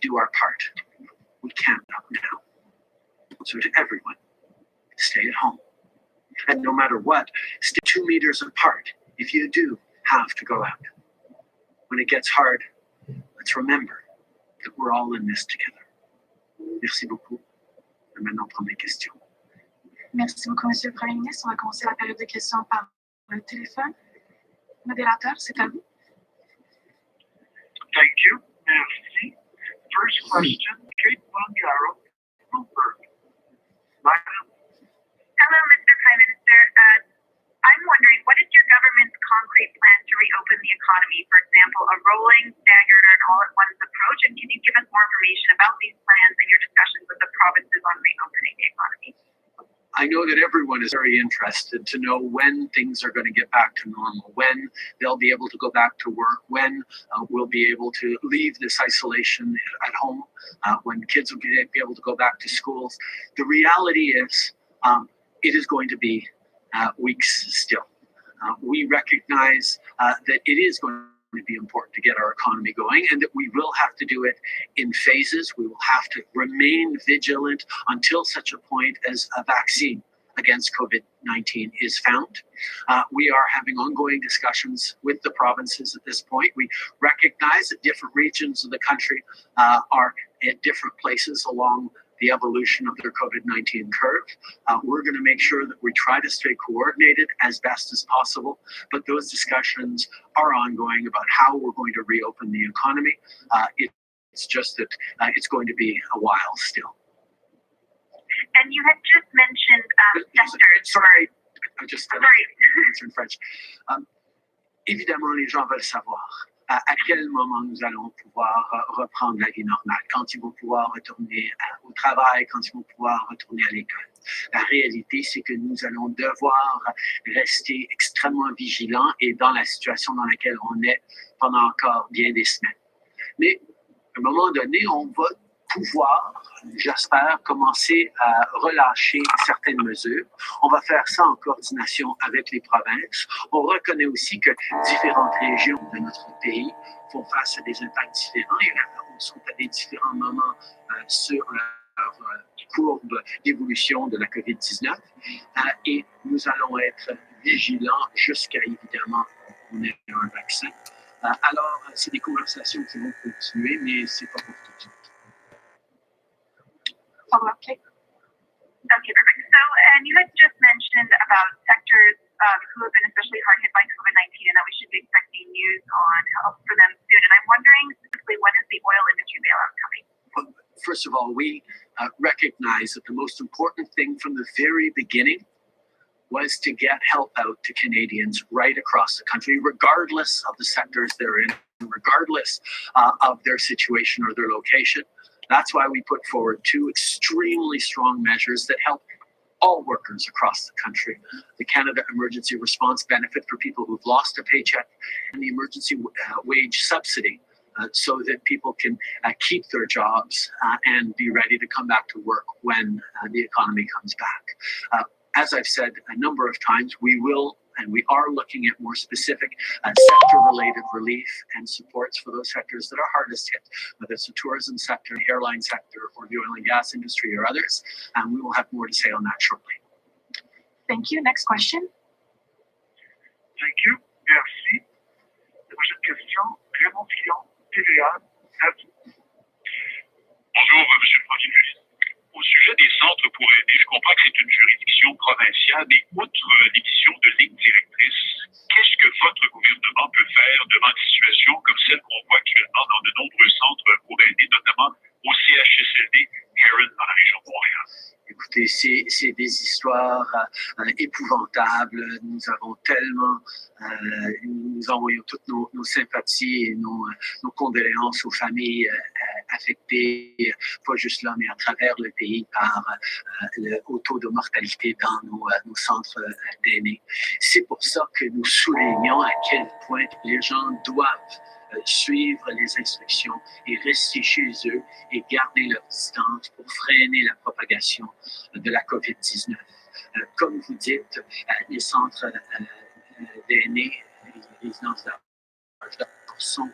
do our part. We can't now. So to everyone, stay at home. And no matter what, stay 2 meters apart if you do have to go out. When it gets hard, let's remember that we're all in this together. Merci beaucoup. Je vais maintenant prendre les questions. Merci beaucoup, Monsieur le Premier ministre. On va commencer la période de questions par le téléphone. Modérateur, c'est à vous. Thank you. Merci. First question, Kate Mangaro, Bloomberg. Madam. Hello, Mr. Prime Minister. I'm wondering, what is your government's concrete plan to reopen the economy? For example, a rolling, staggered, and all-at-once approach? And can you give us more information about these plans and your discussions with the provinces on reopening the economy? I know that everyone is very interested to know when things are going to get back to normal, when they'll be able to go back to work, when we'll be able to leave this isolation at home, when kids will be able to go back to schools. The reality is it is going to be weeks still. We recognize that it is going to be important to get our economy going and that we will have to do it in phases. We will have to remain vigilant until such a point as a vaccine against COVID-19 is found. We are having ongoing discussions with the provinces at this point. We recognize that different regions of the country are at different places along the evolution of their COVID-19 curve. We're going to make sure that we try to stay coordinated as best as possible, but those discussions are ongoing about how we're going to reopen the economy. It's just that it's going to be a while still. And you had just mentioned sectors. Sorry, I just answered in French. Évidemment, les gens veulent savoir à quel moment nous allons pouvoir reprendre la vie normale, quand ils vont pouvoir retourner au travail, quand ils vont pouvoir retourner à l'école. La réalité, c'est que nous allons devoir rester extrêmement vigilants et dans la situation dans laquelle on est pendant encore bien des semaines. Mais à un moment donné, on va pouvoir, j'espère, commencer à relâcher certaines mesures. On va faire ça en coordination avec les provinces. On reconnaît aussi que différentes régions de notre pays font face à des impacts différents et sont à des différents moments sur leur courbe d'évolution de la COVID-19. Et nous allons être vigilants jusqu'à, évidemment, qu'on ait un vaccin. Alors, c'est des conversations qui vont continuer, mais c'est pas pour tout de suite. Okay, perfect. So, and you had just mentioned about sectors who have been especially hard hit by COVID-19 and that we should be expecting news on help for them soon. And I'm wondering specifically, when is the oil industry bailout coming? Well, first of all, we recognize that the most important thing from the very beginning was to get help out to Canadians right across the country, regardless of the sectors they're in, regardless of their situation or their location. That's why we put forward 2 extremely strong measures that help all workers across the country. The Canada Emergency Response Benefit for people who've lost a paycheck and the emergency wage subsidy so that people can keep their jobs and be ready to come back to work when the economy comes back. As I've said a number of times, we will and we are looking at more specific sector-related relief and supports for those sectors that are hardest hit, whether it's the tourism sector, the airline sector, or the oil and gas industry or others. And we will have more to say on that shortly. Thank you. Next question. Thank you. Merci. Prochaine question, Raymond Fillon, TVA. À vous. Bonjour, Monsieur le Premier ministre. Au sujet des centres pour aider, je comprends que c'est une juridiction provinciale, mais outre l'émission de lignes directrices, qu'est-ce que votre gouvernement peut faire devant une situation comme celle qu'on voit actuellement dans de nombreux centres pour aider, notamment au CHSLD Heron dans la région de Montréal? Écoutez, c'est des histoires épouvantables. Nous avons tellement, nous envoyons toutes nos sympathies et nos condoléances aux familles affectées, pas juste là, mais à travers le pays par le haut taux de mortalité dans nos centres d'aînés. C'est pour ça que nous soulignons à quel point les gens doivent suivre les instructions et rester chez eux et garder leur distance pour freiner la propagation de la COVID-19. Comme vous dites, les centres d'aînés, les résidences d'âge sont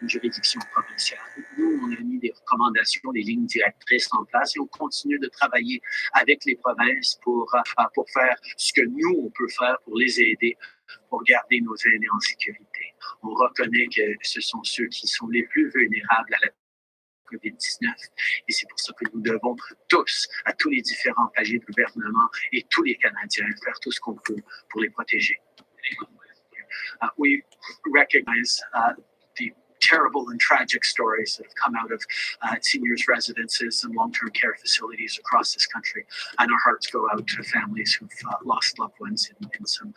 une juridiction provinciale. Nous, on a mis des recommandations, des lignes directrices en place et on continue de travailler avec les provinces pour faire ce que nous, on peut faire pour les aider, pour garder nos aînés en sécurité. On reconnaît que ce sont ceux qui sont les plus vulnérables à la COVID-19. Et c'est pour ça que nous devons tous, à tous les différents paliers de gouvernement et tous les Canadiens, faire tout ce qu'on peut pour les protéger. We recognize the terrible and tragic stories that have come out of seniors' residences and long-term care facilities across this country. And our hearts go out to families who've lost loved ones in some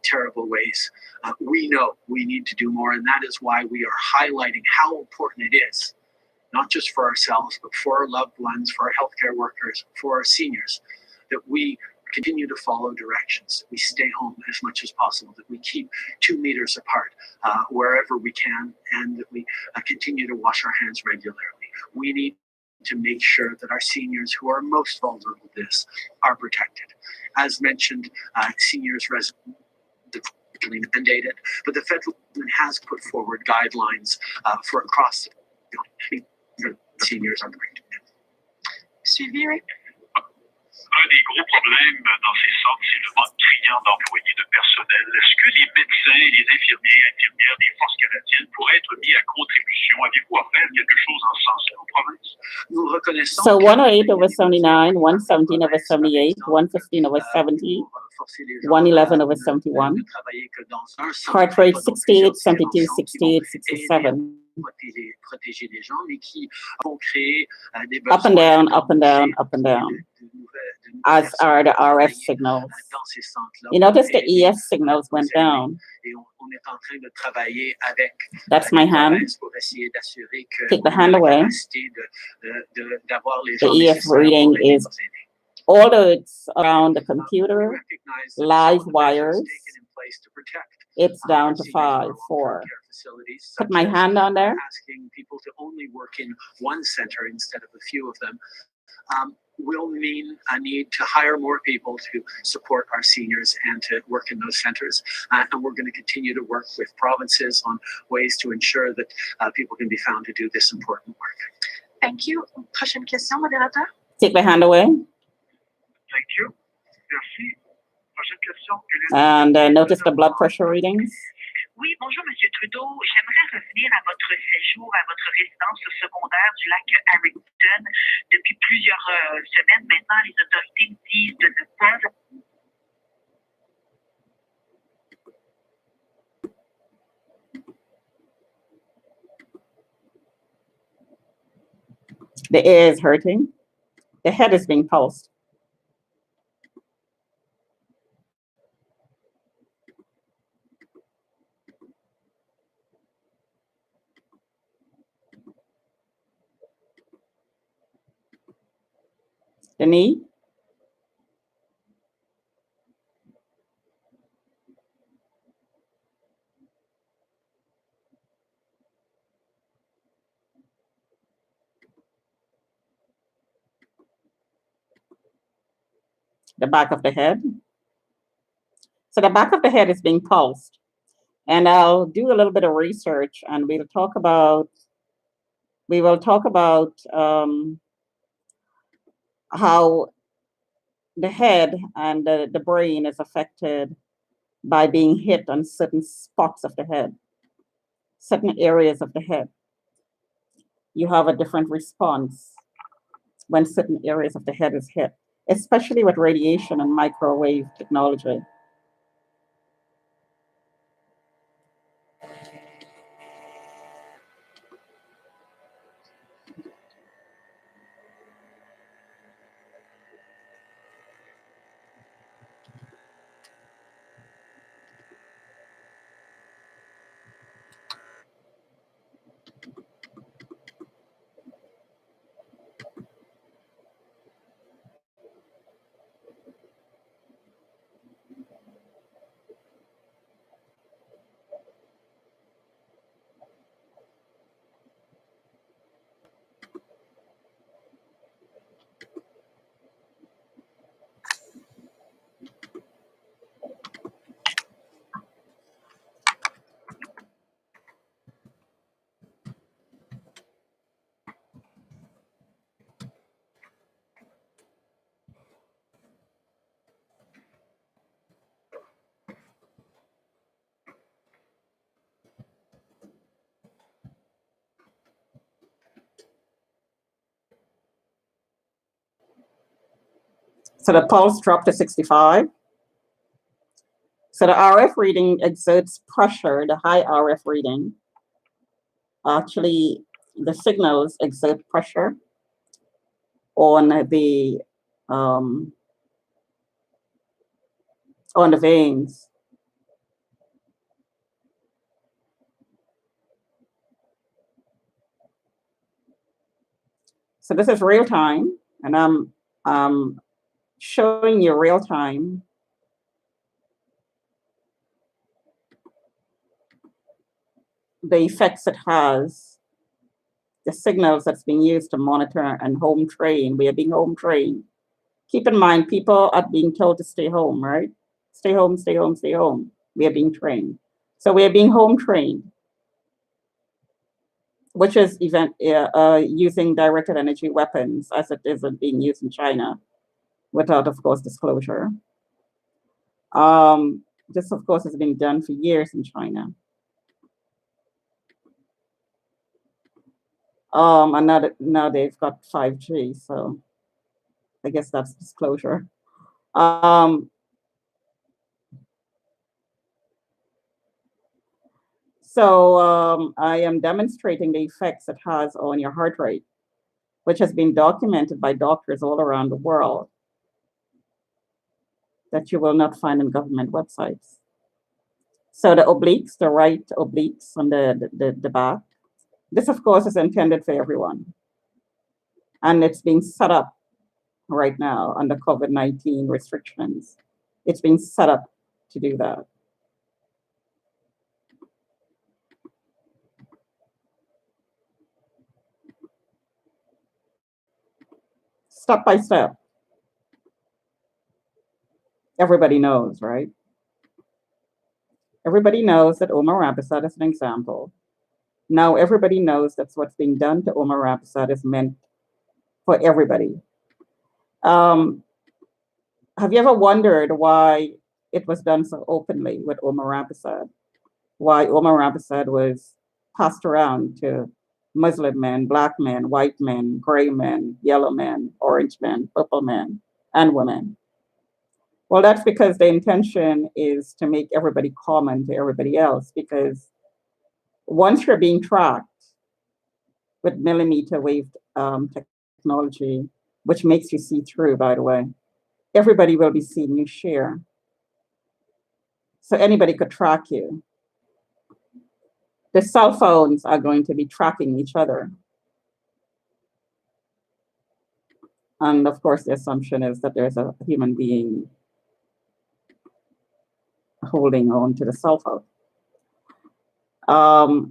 terrible ways. We know we need to do more, and that is why we are highlighting how important it is, not just for ourselves, but for our loved ones, for our healthcare workers, for our seniors, that we continue to follow directions, that we stay home as much as possible, that we keep 2 meters apart wherever we can, and that we continue to wash our hands regularly. We need to make sure that our seniors who are most vulnerable to this are protected. As mentioned, seniors mandated, but the federal government has put forward guidelines for across the seniors are protected. Suivi, oui. Un des gros problèmes dans ces centres, c'est le manque criant d'employés de personnel. Est-ce que les médecins, les infirmières des forces canadiennes pourraient être mis à contribution? Avez-vous à faire quelque chose en ce sens-là en province? Nous reconnaissons So 108 over 79, 117 over 78, 115 over 70, 111 over 71, heart rate 68, 72, 68, 67. Protéger les gens, mais qui vont créer des Up and down, up and down, up and down, as are the RF signals. You notice the EF signals went down. That's my hand. Take the hand away. The EF reading is, although it's around the computer, live wires, it's down to 5, 4. Put my hand on there. Asking people to only work in one center instead of a few of them will mean a need to hire more people to support our seniors and to work in those centers. And we're going to continue to work with provinces on ways to ensure that people can be found to do this important work. Thank you. Prochaine question, modérateur. Take my hand away. Thank you. Merci. Prochaine question. And notice the blood pressure readings. Oui, bonjour, Monsieur Trudeau. J'aimerais revenir à votre séjour, à votre résidence secondaire du lac IRREGULAR. Depuis plusieurs semaines maintenant, les autorités disent de ne pas... The ear is hurting. The head is being pulsed. The knee. The back of the head. So the back of the head is being pulsed. And I'll do a little bit of research and we will talk about how the head and the brain is affected by being hit on certain spots of the head, certain areas of the head. You have a different response when certain areas of the head is hit, especially with radiation and microwave technology. So the pulse dropped to 65. So the RF reading exerts pressure, the high RF reading. Actually, the signals exert pressure on the veins. So this is real time, and I'm showing you real time the effects it has, the signals that's being used to monitor and home train. We are being home trained. Keep in mind, people are being told to stay home, right? Stay home, stay home, stay home. We are being trained. So we are being home trained, which is using directed energy weapons as it is being used in China, without, of course, disclosure. This, of course, has been done for years in China. And now they've got 5G, so I guess that's disclosure. So I am demonstrating the effects it has on your heart rate, which has been documented by doctors all around the world, that you will not find in government websites. So the obliques, the right obliques on the back, this, of course, is intended for everyone. And it's being set up right now under COVID-19 restrictions. It's being set up to do that. Step by step. Everybody knows, right? Everybody knows that Omma Rampersad is an example. Now everybody knows that's what's being done to Omma Rampersad is meant for everybody. Have you ever wondered why it was done so openly with Omma Rampersad? Why Omma Rampersad was passed around to Muslim men, black men, white men, gray men, yellow men, orange men, purple men, and women? Well, that's because the intention is to make everybody common to everybody else, because once you're being tracked with millimeter wave technology, which makes you see through, by the way, everybody will be seeing you share. So anybody could track you. The cell phones are going to be tracking each other. And of course, the assumption is that there's a human being holding on to the cell phone.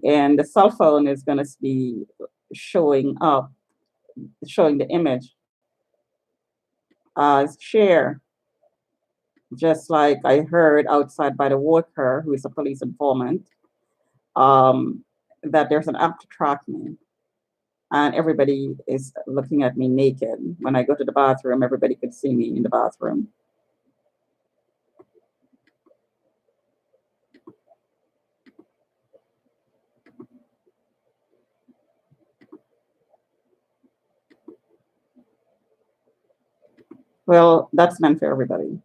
And the cell phone is going to be showing the image as share. Just like I heard outside by the worker, who is a police informant, that there's an app to track me. And everybody is looking at me naked. When I go to the bathroom, everybody could see me in the bathroom. Well, that's meant for everybody.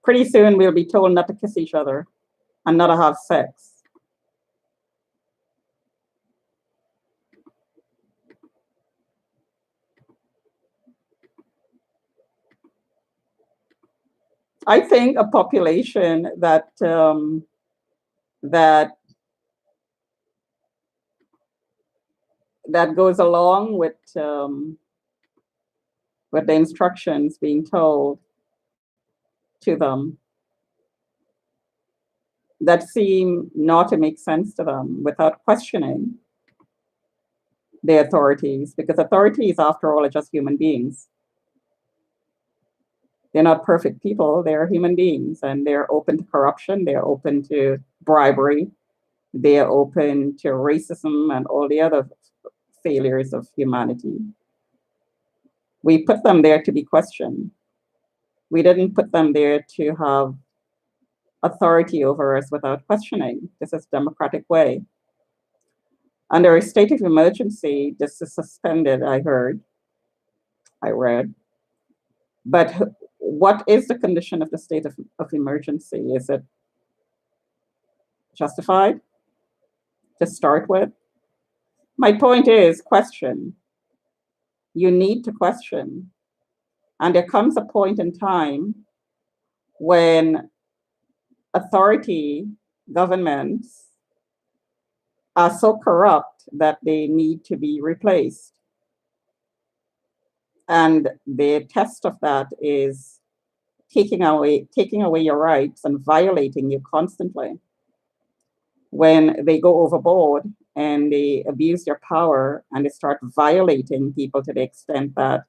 Pretty soon we'll be told not to kiss each other and not to have sex. I think a population that goes along with the instructions being told to them, that seem not to make sense to them, without questioning the authorities, because authorities, after all, are just human beings. They're not perfect people, they're human beings, and they're open to corruption, they're open to bribery, They are open to racism and all the other failures of humanity. We put them there to be questioned. We didn't put them there to have authority over us without questioning. This is democratic way. Under a state of emergency, this is suspended, I read. But what is the condition of the state of emergency? Is it justified to start with? My point is question. You need to question. And there comes a point in time when authority, governments are so corrupt that they need to be replaced. And the test of that is taking away your rights and violating you constantly. When they go overboard and they abuse their power and they start violating people to the extent that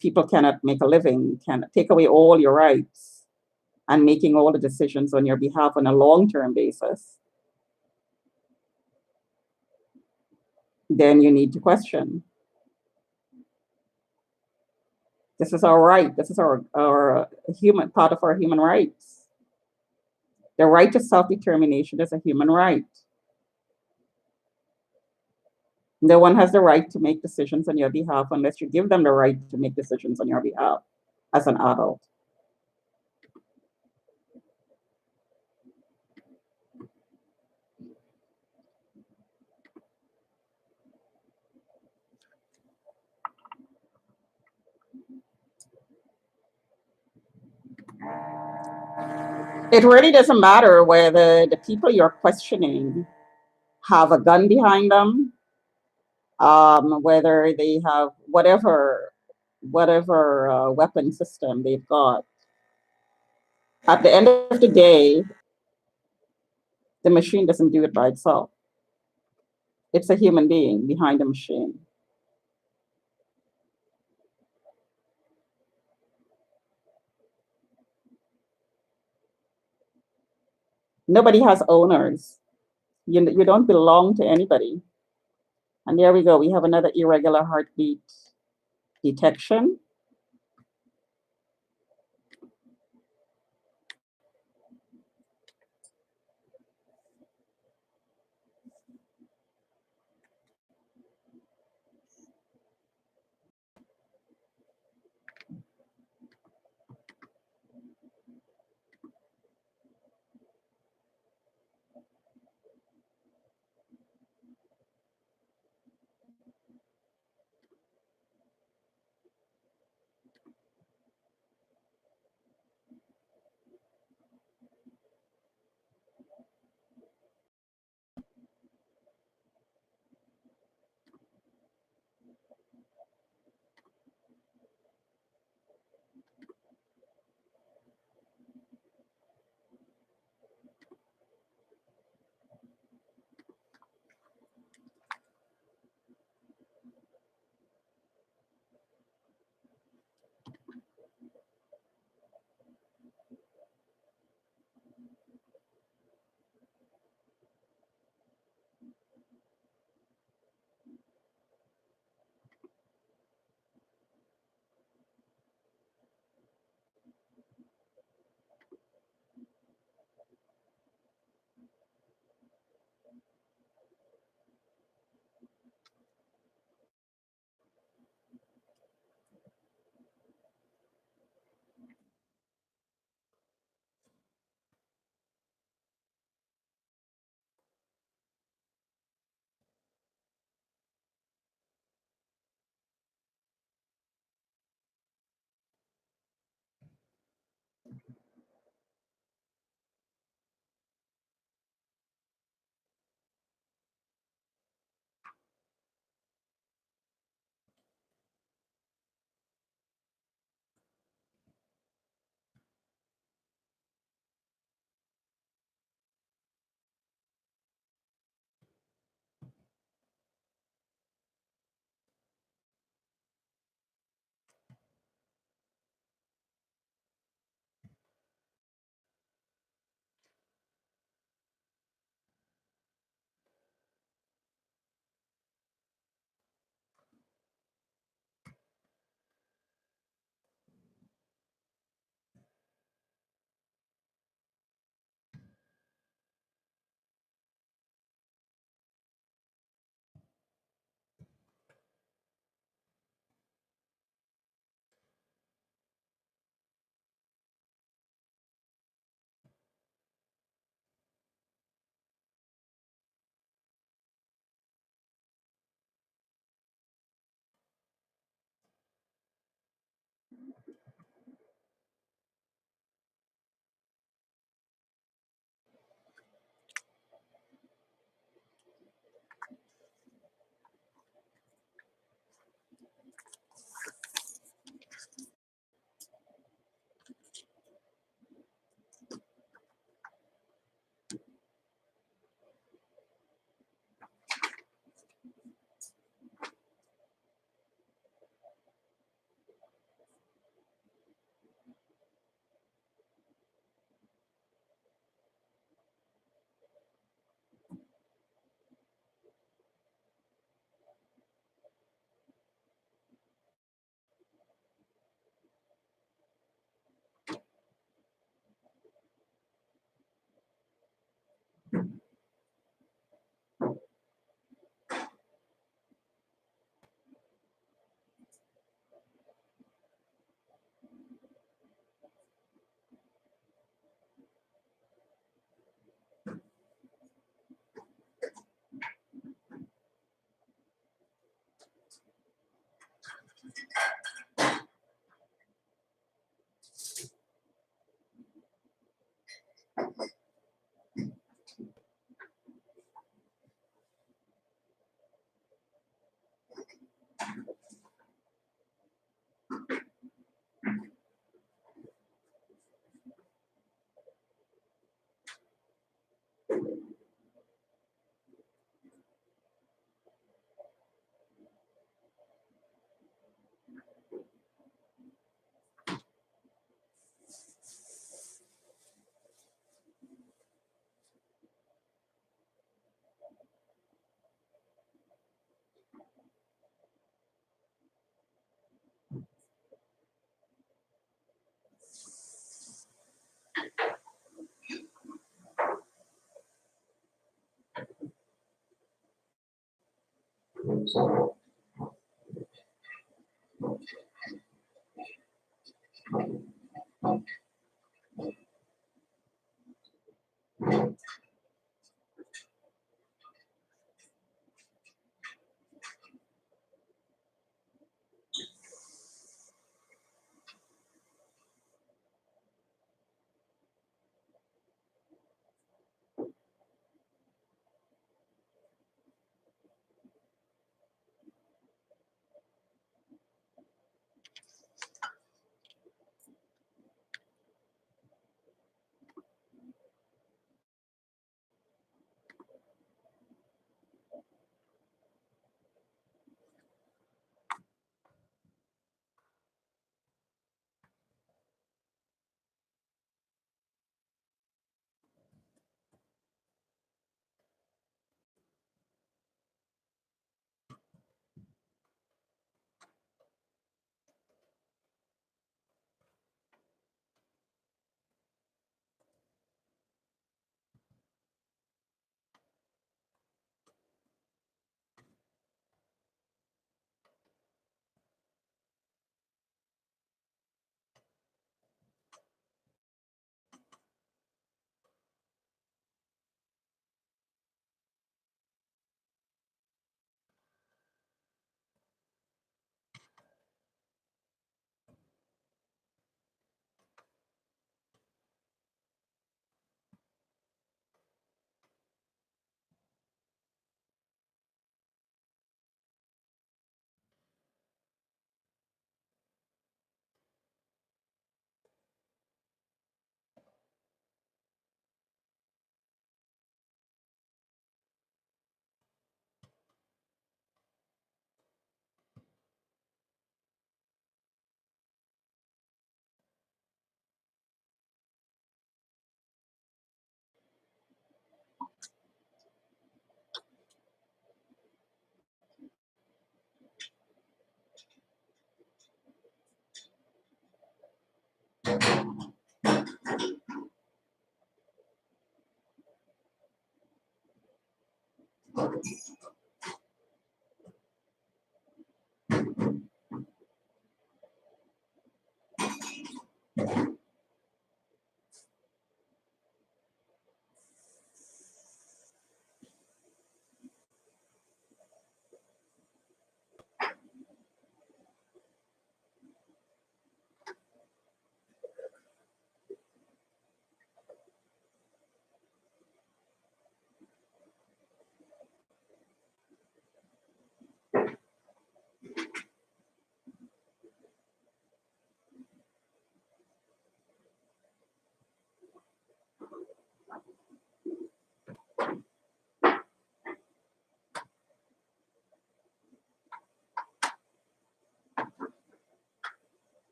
people cannot make a living, can take away all your rights and making all the decisions on your behalf on a long-term basis, then you need to question. This is our right. This is our human part of our human rights. The right to self-determination is a human right. No one has the right to make decisions on your behalf unless you give them the right to make decisions on your behalf as an adult. It really doesn't matter whether the people you're questioning have a gun behind them, whether they have whatever weapon system they've got. At the end of the day, the machine doesn't do it by itself. It's a human being behind the machine. Nobody has owners. You don't belong to anybody. And there we go. We have another irregular heartbeat detection.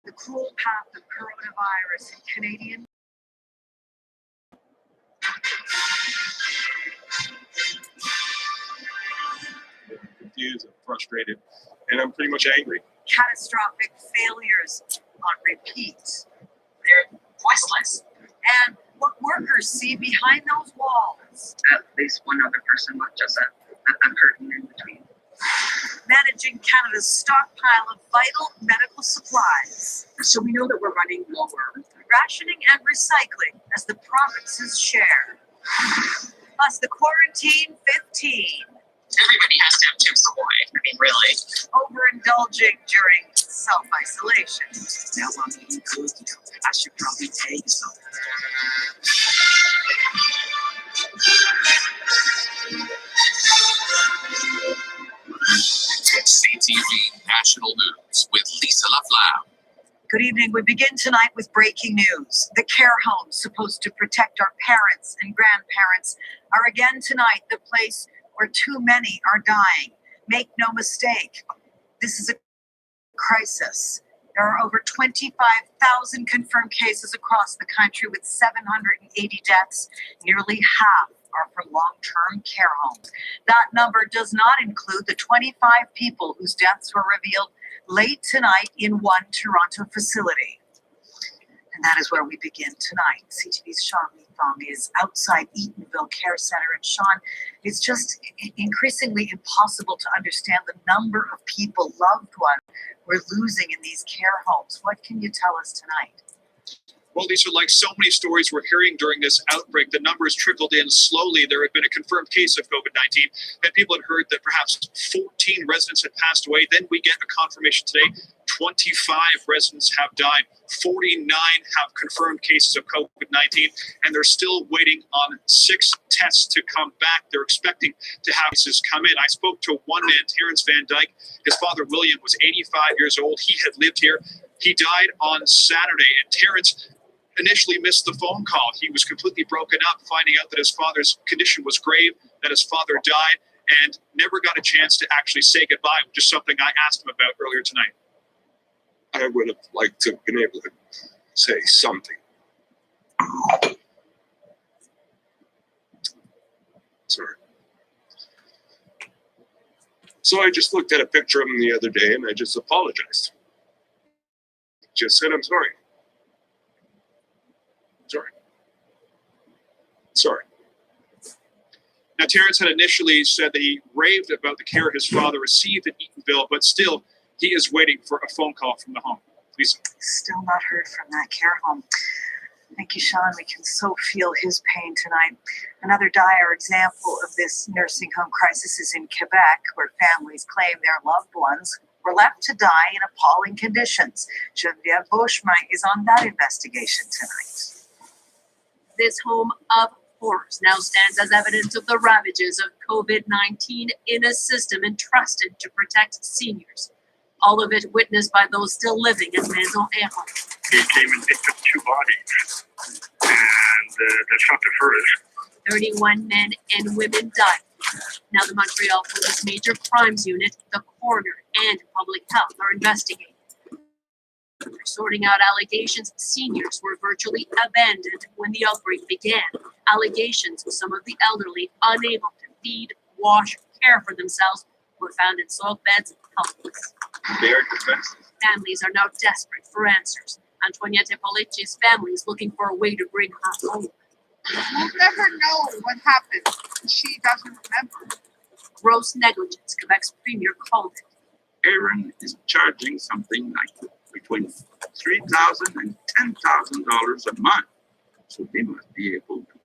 The cruel path of coronavirus in Canadian. Confused and frustrated, and I'm pretty much angry. Catastrophic failures on repeat. They're voiceless. And what workers see behind those walls. At least one other person with just a curtain in between. Managing Canada's stockpile of vital medical supplies. So we know that we're running lower. Rationing and recycling as the province's share. Plus the quarantine 15. Everybody has to have Chips Ahoy. I mean, really. Overindulging during self-isolation. Now I'm eating good, I should probably take some. CTV National News with Lisa LaFlamme. Good evening. We begin tonight with breaking news. The care homes supposed to protect our parents and grandparents are again tonight the place where too many are dying. Make no mistake, this is a crisis. There are over 25,000 confirmed cases across the country with 780 deaths. Nearly half are from long-term care homes. That number does not include the 25 people whose deaths were revealed late tonight in one Toronto facility. And that is where we begin tonight. CTV's Sean Leathong is outside Eatonville Care Center. And Sean, it's just increasingly impossible to understand the number of people, loved ones, we're losing in these care homes. What can you tell us tonight? Well, these are like so many stories we're hearing during this outbreak. The numbers trickled in slowly. There had been a confirmed case of COVID-19, and people had heard that perhaps 14 residents had passed away. Then we get a confirmation today, 25 residents have died. 49 have confirmed cases of COVID-19, and they're still waiting on 6 tests to come back. They're expecting to have cases come in. I spoke to one man, Terrence Van Dyke. His father, William, was 85 years old. He had lived here. He died on Saturday, and Terrence initially missed the phone call. He was completely broken up, finding out that his father's condition was grave, that his father died, and never got a chance to actually say goodbye, which is something I asked him about earlier tonight. I would have liked to have been able to say something. Sorry. So I just looked at a picture of him the other day and I just apologized. Just said, I'm sorry. Sorry. Now, Terrence had initially said that he raved about the care his father received at Eatonville, but still, he is waiting for a phone call from the home. Lisa. Still not heard from that care home. Thank you, Sean. We can so feel his pain tonight. Another dire example of this nursing home crisis is in Quebec, where families claim their loved ones were left to die in appalling conditions. Geneviève Beauchemin is on that investigation tonight. This home of horrors now stands as evidence of the ravages of COVID-19 in a system entrusted to protect seniors. All of it witnessed by those still living at Maison Errant. He came and picked up 2 bodies, and that's not the first. 31 men and women died. Now the Montreal Police Major Crimes Unit, the coroner, and public health are investigating. They're sorting out allegations seniors were virtually abandoned when the outbreak began. Allegations some of the elderly, unable to feed, wash, care for themselves, were found in soiled beds, helpless. They are defenseless. Families are now desperate for answers. Antoinette Hippolyte's family is looking for a way to bring her home. We'll never know what happened. She doesn't remember. Gross negligence, Quebec's premier called it. Aaron is charging something like between $3,000 and $10,000 a month. So they must be able to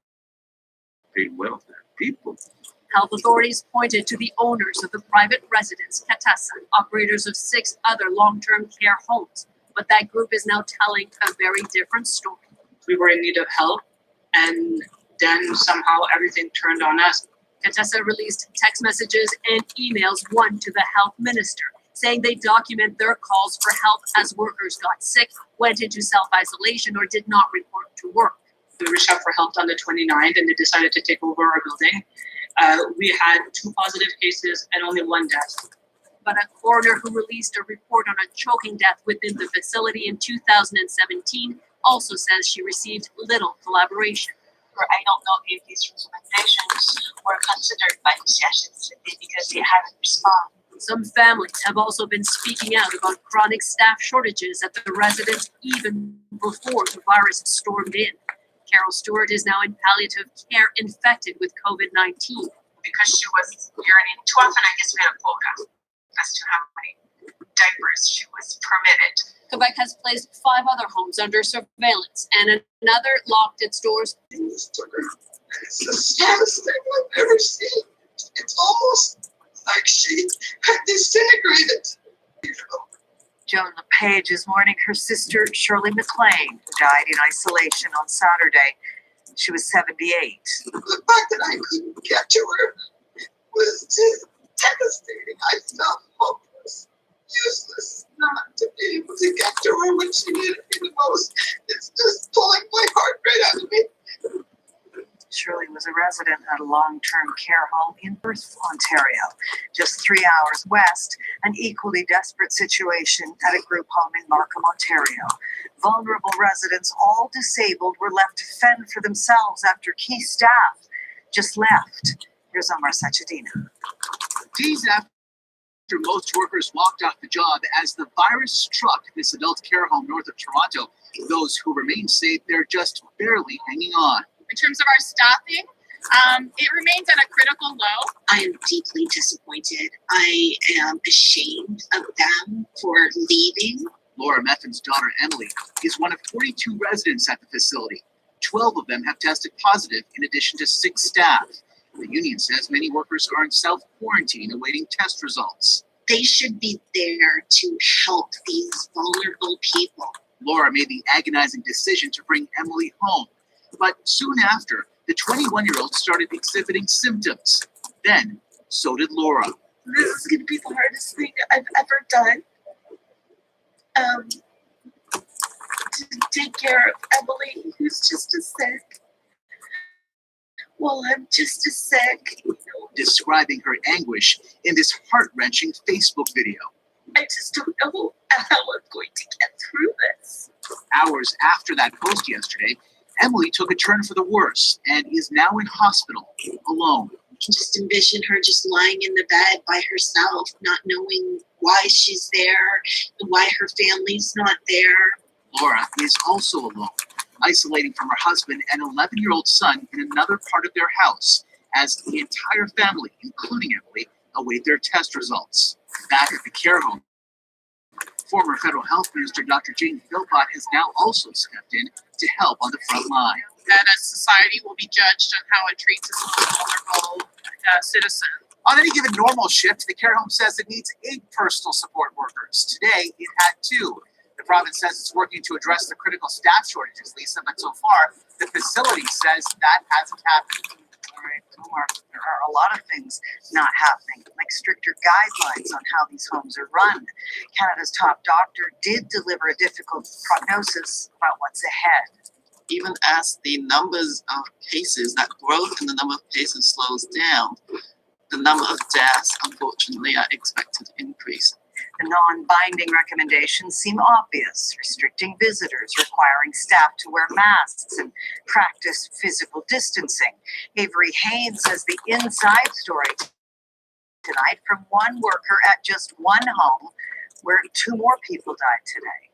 pay well their people. Health authorities pointed to the owners of the private residence, Katasa, operators of 6 other long-term care homes. But that group is now telling a very different story. We were in need of help, and then somehow everything turned on us. Katasa released text messages and emails, one to the health minister, saying they document their calls for help as workers got sick, went into self-isolation, or did not report to work. We reached out for help on the 29th, and they decided to take over our building. We had 2 positive cases and only 1 death. But a coroner who released a report on a choking death within the facility in 2017 also says she received little collaboration. I don't know if these recommendations were considered by the CHSCT because they haven't responded. Some families have also been speaking out about chronic staff shortages at the residence even before the virus stormed in. Carol Stewart is now in palliative care infected with COVID-19. Because she was urinating too often, I guess we had a quota as to how many diapers she was permitted. Quebec has placed 5 other homes under surveillance, and another locked its doors. It's the saddest thing I've ever seen. It's almost like she had disintegrated. Joan LePage is mourning her sister, Shirley McLean, who died in isolation on Saturday. She was 78. The fact that I couldn't get to her was just devastating. I felt hopeless, useless, not to be able to get to her when she needed me the most. It's just pulling my heart right out of me. Shirley was a resident at a long-term care home in Perth, Ontario, just 3 hours west. An equally desperate situation at a group home in Markham, Ontario. Vulnerable residents, all disabled, were left to fend for themselves after key staff just left. Here's Omar Sachedina. These Most workers walked off the job as the virus struck this adult care home north of Toronto. Those who remain safe, they're just barely hanging on. In terms of our staffing, it remains at a critical low. I am deeply disappointed. I am ashamed of them for leaving. Laura Meffen's daughter, Emily, is one of 42 residents at the facility. 12 of them have tested positive in addition to 6 staff. The union says many workers are in self-quarantine awaiting test results. They should be there to help these vulnerable people. Laura made the agonizing decision to bring Emily home. But soon after, the 21-year-old started exhibiting symptoms. Then, so did Laura. This is going to be the hardest thing I've ever done. To take care of Emily, who's just as sick. Well, I'm just as sick. Describing her anguish in this heart-wrenching Facebook video. I just don't know how I'm going to get through this. Hours after that post yesterday, Emily took a turn for the worse and is now in hospital, alone. I can just envision her just lying in the bed by herself, not knowing why she's there, and why her family's not there. Laura is also alone, isolating from her husband and 11-year-old son in another part of their house, as the entire family, including Emily, await their test results. Back at the care home, former federal health minister Dr. Jane Philpott has now also stepped in to help on the front line. That as society will be judged on how it treats its most vulnerable citizen. On any given normal shift, the care home says it needs 8 personal support workers. Today, it had 2. The province says it's working to address the critical staff shortages, Lisa, but so far, the facility says that hasn't happened. All right, Omar, there are a lot of things not happening, like stricter guidelines on how these homes are run. Canada's top doctor did deliver a difficult prognosis about what's ahead. Even as the numbers of cases, that growth in the number of cases slows down, the number of deaths, unfortunately, are expected to increase. The non-binding recommendations seem obvious, restricting visitors, requiring staff to wear masks and practice physical distancing. Avery Haynes says the inside story tonight from one worker at just one home where 2 more people died today.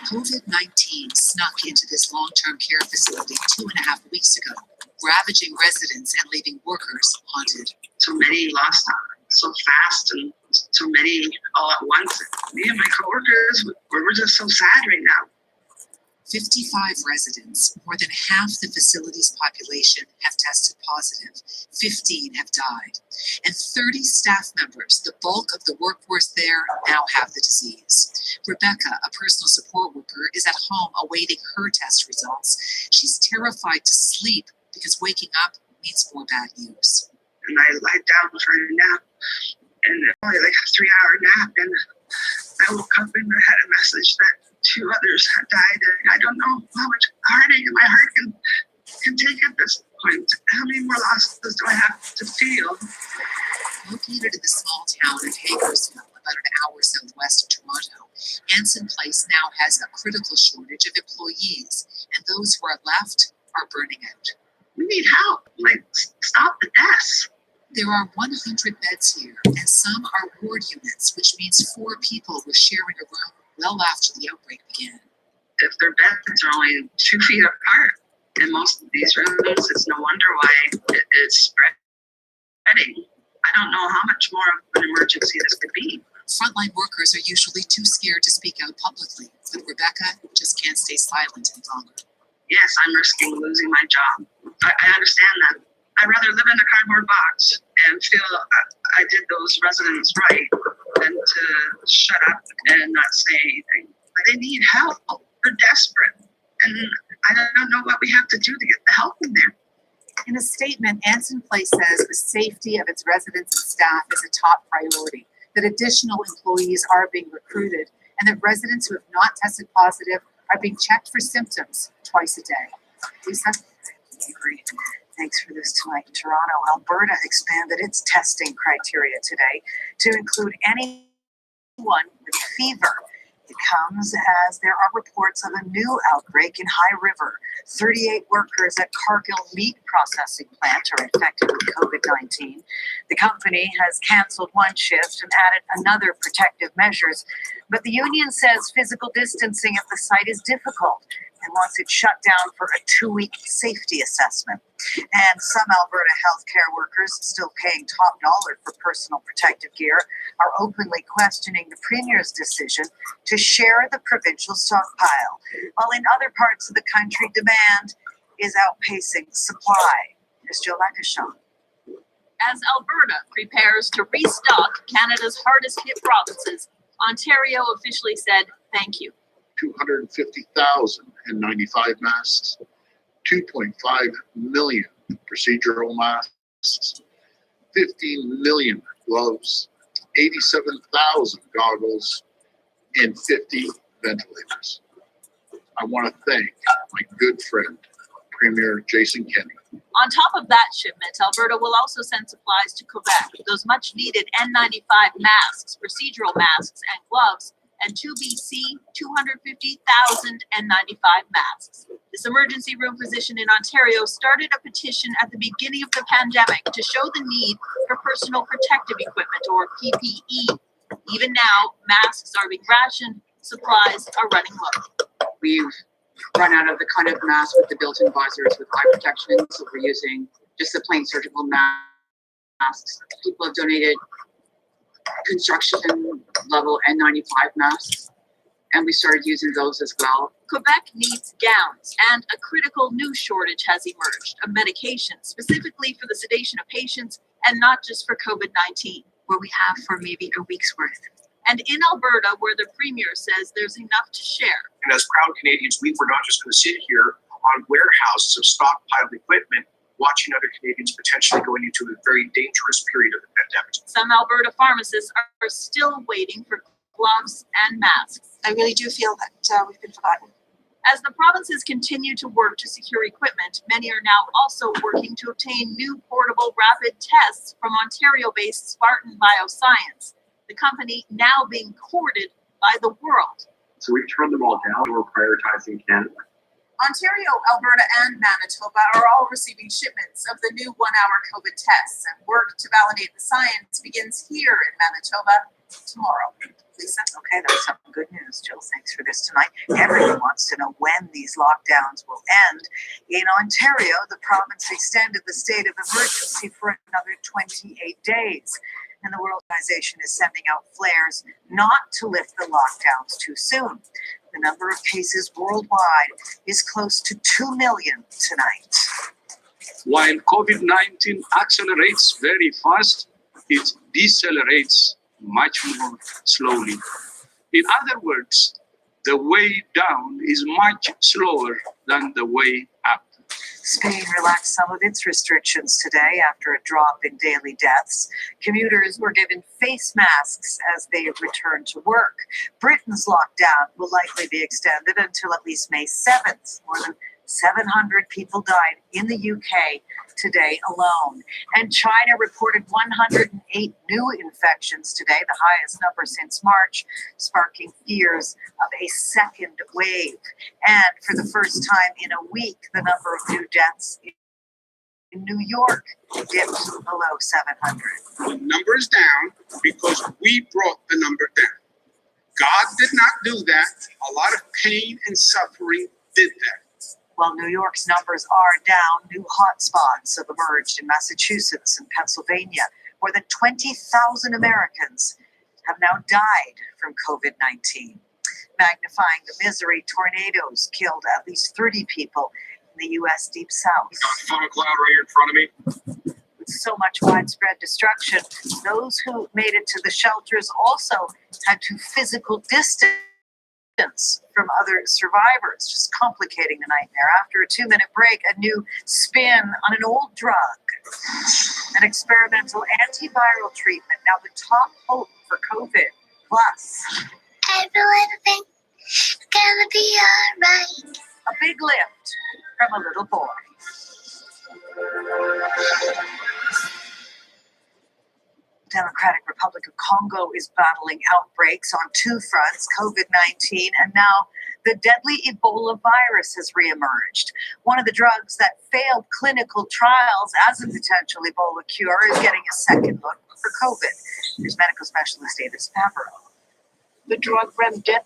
COVID-19 snuck into this long-term care facility 2.5 weeks ago, ravaging residents and leaving workers haunted. So many lost so fast and so many all at once. Me and my coworkers, we're just so sad right now. 55 residents, more than half the facility's population, have tested positive. 15 have died. And 30 staff members, the bulk of the workforce there, now have the disease. Rebecca, a personal support worker, is at home awaiting her test results. She's terrified to sleep because waking up means more bad news. And I lied down for a nap, and only like a 3-hour nap, and I woke up and I had a message that 2 others had died, and I don't know how much heartache my heart can take at this point. How many more losses do I have to feel? Located in the small town of Hagersville, about an hour southwest of Toronto, Anson Place now has a critical shortage of employees, and those who are left are burning out. We need help, like stop the deaths. There are 100 beds here, and some are ward units, which means 4 people were sharing a room well after the outbreak began. If their beds are only 2 feet apart in most of these rooms, it's no wonder why it's spreading. I don't know how much more of an emergency this could be. Frontline workers are usually too scared to speak out publicly, but Rebecca just can't stay silent any longer. Yes, I'm risking losing my job. I understand that. I'd rather live in a cardboard box and feel I did those residents right than to shut up and not say anything. But they need help. They're desperate. And I don't know what we have to do to get the help in there. In a statement, Anson Place says the safety of its residents and staff is a top priority, that additional employees are being recruited, and that residents who have not tested positive are being checked for symptoms twice a day. Lisa? Great. Thanks for this tonight. In Toronto, Alberta expanded its testing criteria today to include anyone with fever. It comes as there are reports of a new outbreak in High River. 38 workers at Cargill meat processing plant are infected with COVID-19. The company has canceled one shift and added another protective measures, but the union says physical distancing at the site is difficult and wants it shut down for a 2-week safety assessment. And some Alberta healthcare workers, still paying top dollar for personal protective gear, are openly questioning the Premier's decision to share the provincial stockpile, while in other parts of the country, demand is outpacing supply. Here's Jill Lancashire. As Alberta prepares to restock Canada's hardest hit provinces, Ontario officially said thank you. 250,095 masks, 2.5 million procedural masks, 15 million gloves, 87,000 goggles, and 50 ventilators. I want to thank my good friend, Premier Jason Kenney. On top of that shipment, Alberta will also send supplies to Quebec, those much needed N95 masks, procedural masks, and gloves, and to BC, 250,000 N95 masks. This emergency room physician in Ontario started a petition at the beginning of the pandemic to show the need for personal protective equipment, or PPE. Even now, masks are being rationed, supplies are running low. We've run out of the kind of mask with the built-in visors with eye protection, so we're using just the plain surgical masks. People have donated construction level N95 masks, and we started using those as well. Quebec needs gowns, and a critical new shortage has emerged of medication, specifically for the sedation of patients and not just for COVID-19. What we have for maybe a week's worth. And in Alberta, where the Premier says there's enough to share. And as proud Canadians, we were not just going to sit here on warehouses of stockpiled equipment, watching other Canadians potentially going into a very dangerous period of the pandemic. Some Alberta pharmacists are still waiting for gloves and masks. I really do feel that we've been forgotten. As the provinces continue to work to secure equipment, many are now also working to obtain new portable rapid tests from Ontario-based Spartan Bioscience, the company now being courted by the world. So we've turned them all down. We're prioritizing Canada. Ontario, Alberta, and Manitoba are all receiving shipments of the new 1-hour COVID tests, and work to validate the science begins here in Manitoba tomorrow. Lisa? Okay, that's some good news. Jill, thanks for this tonight. Everyone wants to know when these lockdowns will end. In Ontario, the province extended the state of emergency for another 28 days. And the World Organization is sending out flares not to lift the lockdowns too soon. The number of cases worldwide is close to 2 million tonight. While COVID-19 accelerates very fast, it decelerates much more slowly. In other words, the way down is much slower than the way up. Spain relaxed some of its restrictions today after a drop in daily deaths. Commuters were given face masks as they returned to work. Britain's lockdown will likely be extended until at least May 7th. More than 700 people died in the UK today alone. And China reported 108 new infections today, the highest number since March, sparking fears of a second wave. And for the first time in a week, the number of new deaths in New York dipped below 700. The number is down because we brought the number down. God did not do that. A lot of pain and suffering did that. While New York's numbers are down, new hotspots have emerged in Massachusetts and Pennsylvania. More than 20,000 Americans have now died from COVID-19. Magnifying the misery, tornadoes killed at least 30 people in the U.S. Deep South. Got funnel cloud right here in front of me. With so much widespread destruction, those who made it to the shelters also had to physical distance from other survivors, just complicating the nightmare. After a 2-minute break, a new spin on an old drug. An experimental antiviral treatment, now the top hope for COVID. Plus, everything's gonna be alright. A big lift from a little boy. Democratic Republic of Congo is battling outbreaks on two fronts, COVID-19, and now the deadly Ebola virus has reemerged. One of the drugs that failed clinical trials as a potential Ebola cure is getting a second look for COVID. Here's medical specialist David Favreau. The drug Remdesivir.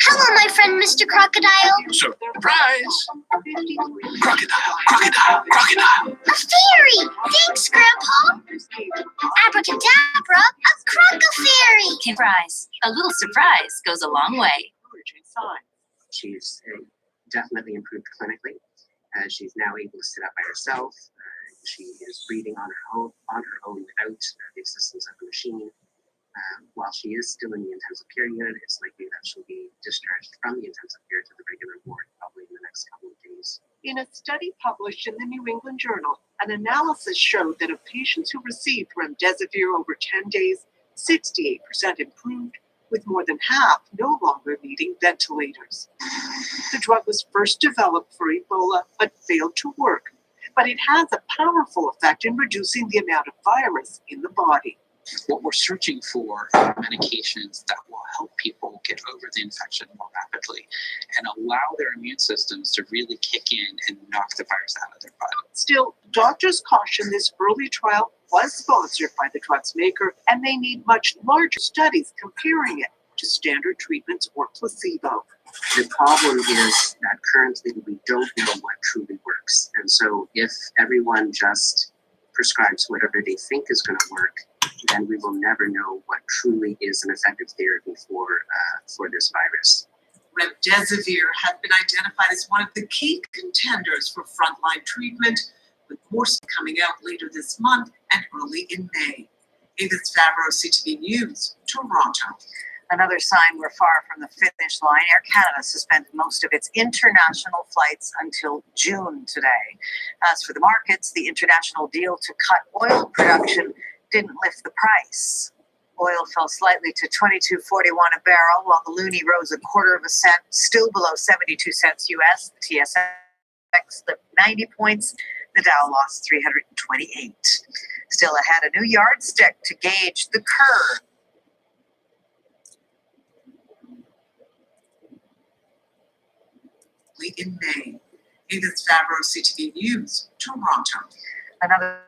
Hello, my friend, Mr. Crocodile. Surprise! Crocodile, crocodile, crocodile. A fairy! Thanks, Grandpa. Abracadabra, a crocofairy. Surprise. A little surprise goes a long way. She's definitely improved clinically. She's now able to sit up by herself. She is breathing on her own without the assistance of a machine. While she is still in the intensive care unit, it's likely that she'll be discharged from the intensive care to the regular ward probably in the next couple of days. In a study published in the New England Journal, an analysis showed that of patients who received remdesivir over 10 days, 68% improved, with more than half no longer needing ventilators. The drug was first developed for Ebola but failed to work, but it has a powerful effect in reducing the amount of virus in the body. What we're searching for are medications that will help people get over the infection more rapidly and allow their immune systems to really kick in and knock the virus out of their body. Still, doctors caution this early trial was sponsored by the drug's maker, and they need much larger studies comparing it to standard treatments or placebo. The problem is that currently we don't know what truly works. And so if everyone just prescribes whatever they think is going to work, then we will never know what truly is an effective therapy for this virus. Remdesivir has been identified as one of the key contenders for frontline treatment, with more coming out later this month and early in May. Edith Favreau, CTV News, Toronto. Another sign we're far from the finish line. Air Canada suspended most of its international flights until June today. As for the markets, the international deal to cut oil production didn't lift the price. Oil fell slightly to $22.41 a barrel, while the loonie rose a quarter of a cent, still below 72 cents US. The TSX slipped 90 points. The Dow lost 328. Still ahead, a new yardstick to gauge the curve. In May. Edith Favreau, CTV News, Toronto. Another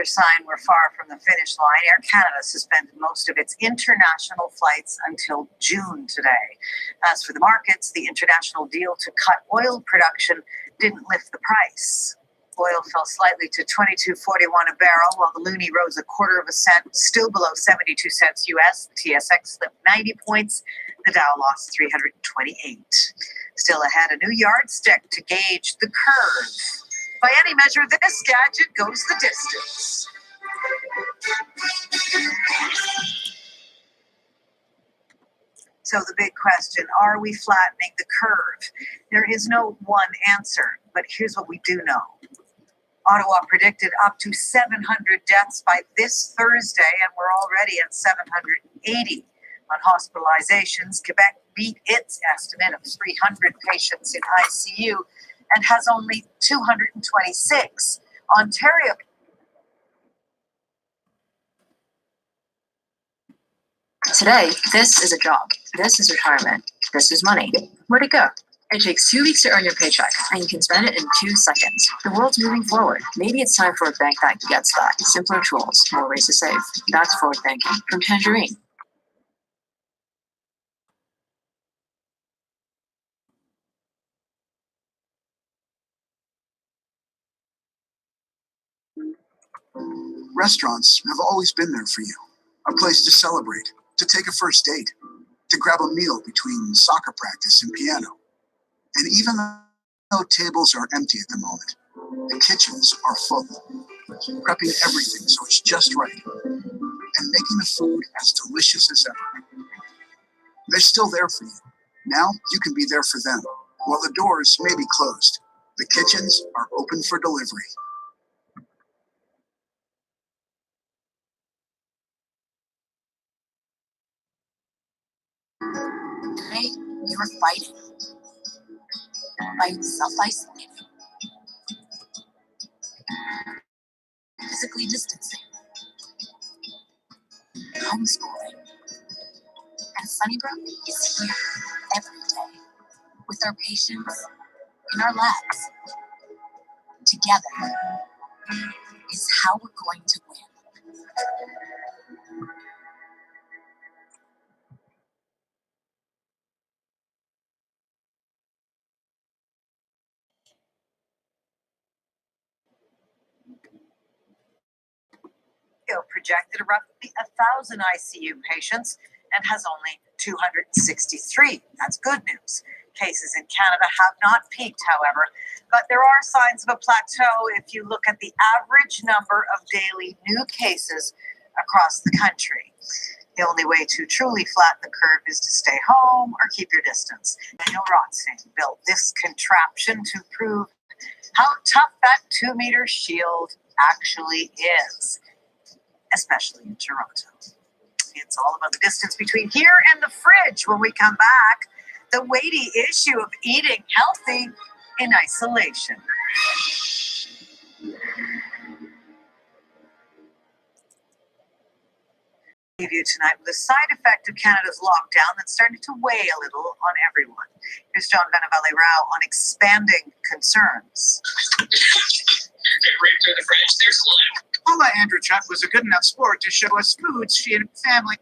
sign we're far from the finish line. Air Canada suspended most of its international flights until June today. As for the markets, the international deal to cut oil production didn't lift the price. Oil fell slightly to $22.41 a barrel, while the loonie rose a quarter of a cent, still below 72 cents US. The TSX slipped 90 points. The Dow lost 328. Still ahead, a new yardstick to gauge the curve. By any measure, this gadget goes the distance. So the big question, are we flattening the curve? There is no one answer, but here's what we do know. Ottawa predicted up to 700 deaths by this Thursday, and we're already at 780. On hospitalizations, Quebec beat its estimate of 300 patients in ICU and has only 226. Ontario. Today, this is a job. This is retirement. This is money. Where'd it go? It takes 2 weeks to earn your paycheck, and you can spend it in 2 seconds. The world's moving forward. Maybe it's time for a bank that gets that. Simpler tools, more ways to save. That's forward banking from Tangerine. Restaurants have always been there for you. A place to celebrate, to take a first date, to grab a meal between soccer practice and piano. And even though tables are empty at the moment, the kitchens are full, prepping everything so it's just right, and making the food as delicious as ever. They're still there for you. Now you can be there for them. While the doors may be closed, the kitchens are open for delivery. Today, You're fighting self-isolating, physically distancing, homeschooling. And Sunnybrook is here every day with our patients in our labs. Together is how we're going to win. Projected roughly 1,000 ICU patients and has only 263. That's good news. Cases in Canada have not peaked, however, but there are signs of a plateau if you look at the average number of daily new cases across the country. The only way to truly flatten the curve is to stay home or keep your distance. Daniel Rothstein built this contraption to prove how tough that 2-meter shield actually is, especially in Toronto. It's all about the distance between here and the fridge when we come back. The weighty issue of eating healthy in isolation. You tonight with a side effect of Canada's lockdown that's starting to weigh a little on everyone. Here's John Benavale-Rao on expanding concerns. Right through the fridge, there's one. Paula Andrzejczyk was a good enough sport to show us foods she and family.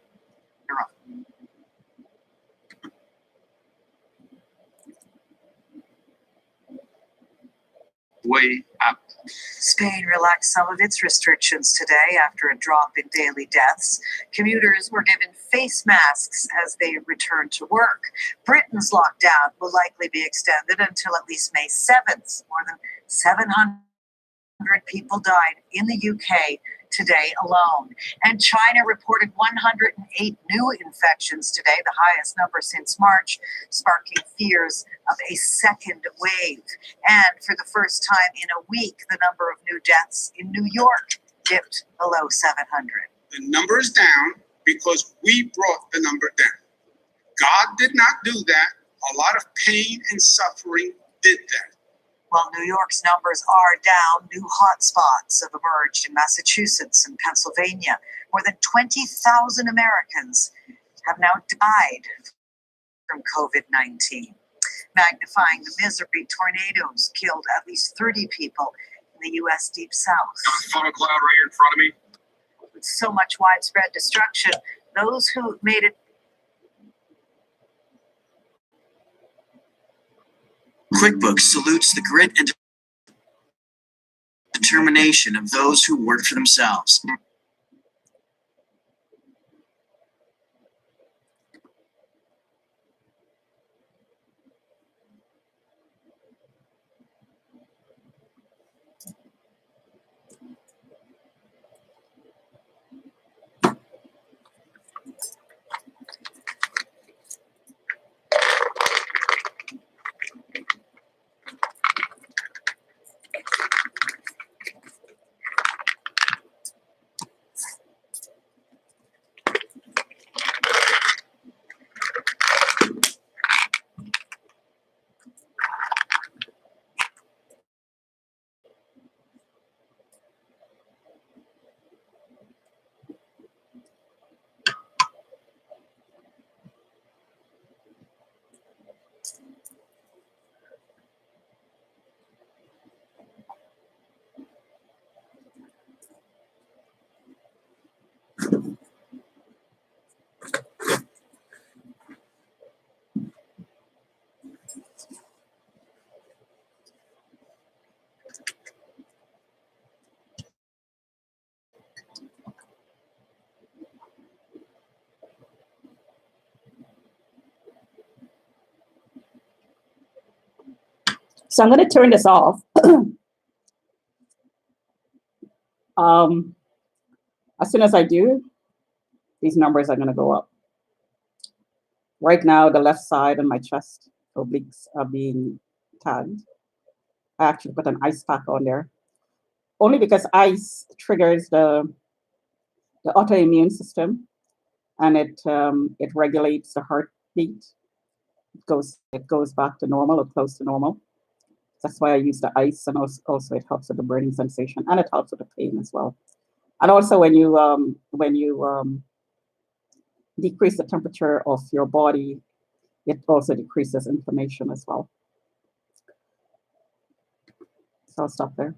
Way up. Spain relaxed some of its restrictions today after a drop in daily deaths. Commuters were given face masks as they returned to work. Britain's lockdown will likely be extended until at least May 7th. More than 700 people died in the UK today alone. And China reported 108 new infections today, the highest number since March, sparking fears of a second wave. And for the first time in a week, the number of new deaths in New York dipped below 700. The number is down because we brought the number down. God did not do that. A lot of pain and suffering did that. While New York's numbers are down, new hotspots have emerged in Massachusetts and Pennsylvania. More than 20,000 Americans have now died from COVID-19. Magnifying the misery, tornadoes killed at least 30 people in the U.S. Deep South. Got a photo cloud right here in front of me. With so much widespread destruction, those who made it QuickBooks salutes the grit and determination of those who work for themselves. So I'm going to turn this off. As soon as I do, these numbers are going to go up. Right now, the left side and my chest obliques are being tagged. I actually put an ice pack on there, only because ice triggers the autoimmune system, and it regulates the heartbeat. it goes back to normal or close to normal. That's why I use the ice, and also it helps with the burning sensation, and it helps with the pain as well. And also when you decrease the temperature of your body, it also decreases inflammation as well. So I'll stop there.